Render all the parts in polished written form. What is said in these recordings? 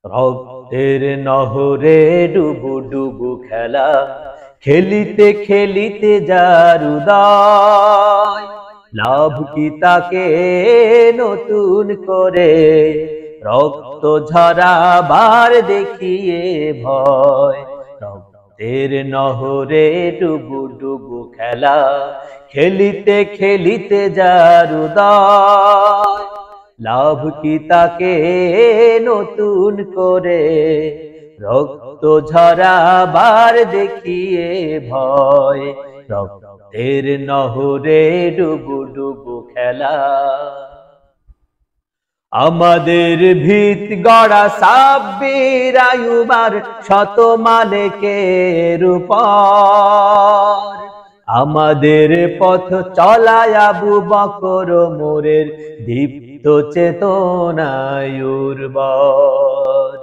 রক্তের নহরে ডুবু ডুবু খেলা, খেলিতে খেলিতে যার উদয়, লাভ কি তাকে নতুন করে রক্ত ঝরাবার দেখিয়ে ভয়। রক্তের নহরে ডুবু ডুবু খেলা, খেলিতে খেলিতে যার উদয়, লাভ কি তাকে নতুন করে রক্ত ঝরাবার দেখিয়ে ভয়। রক্তের নহরে ডুবু ডুবু খেলা। আমাদের ভিত গড়া সাব্বির আইয়ুবার শত মালেকের উপর, আমাদের পথ চলায় আবু বকর ওমরের দীপ্ত চেতনায় উর্বর।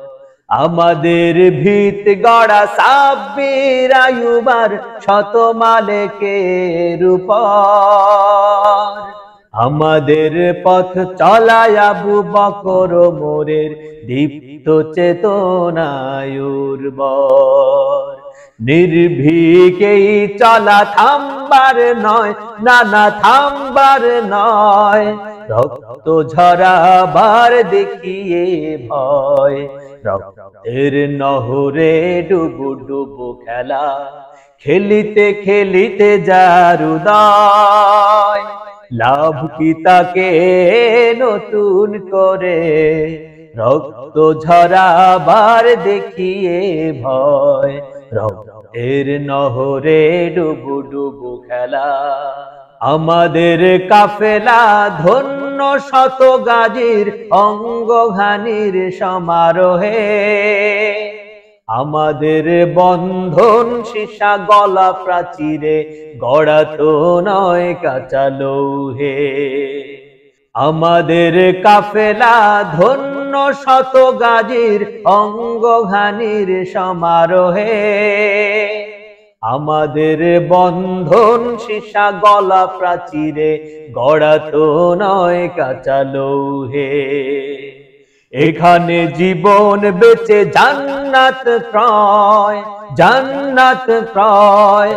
আমাদের ভিত গড়া সাব্বির আইয়ুবার শত মালেকের উপর, আমাদের পথ চলায় আবু বকর ওমরের দীপ্ত চেতনায় উর্বর। নির্ভীকেই চলা থামবার নয়, নানা থামবার নয়, রক্ত ঝরাবার দেখিয়ে ভয়। রক্তের নহরে ডুবু ডুবু খেলা, খেলিতে খেলিতে যার উদয়, লাভ কি তাকে নতুন করে রক্ত ঝরাবার দেখিয়ে ভয়। রক্তের নহরে ডুবু ডুবু খেলা। আমাদের কাফেলা ধন্য শত গাজীর অঙ্গহানির সমারোহে, আমাদের বন্ধন সীসা গলা প্রাচীরে গড়া তো নয় কাঁচা লৌহে। আমাদের কাফেলা ধন্য শত গাজীর অঙ্গহানির সমারোহে, আমাদের বন্ধন সীসা গলা প্রাচীরে গড়া তো নয় কাঁচা লৌহে। এখানে জীবন বেঁচে জান্নাত ক্রয়, জান্নাত ক্রয়,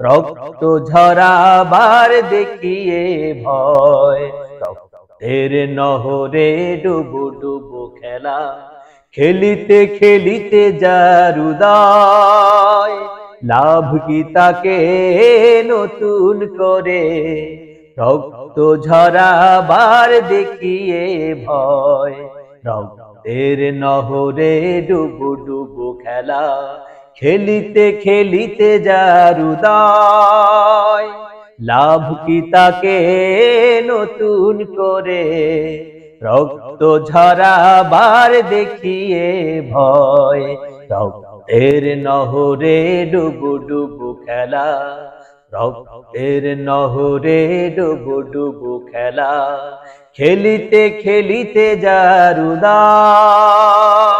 রক্ত ঝরাবার দেখিয়ে ভয়। রক্তের নহরে ডুবু ডুবু খেলা, খেলিতে খেলিতে যার উদয়, লাভ কি তাকে নতুন করে রক্ত ঝরাবার দেখিয়ে ভয়। রক্তের নহরে ডুবু ডুবু খেলা, খেলিতে খেলিতে যার উদয়, লাভ কি তাকে নতুন করে রক্ত ঝরাবার দেখিয়ে ভয়। রক্তের নহরে ডুবু ডুবু খেলা, রক্তের নহরে ডুবু ডুবু খেলা, খেলিতে খেলিতে যার উদয়।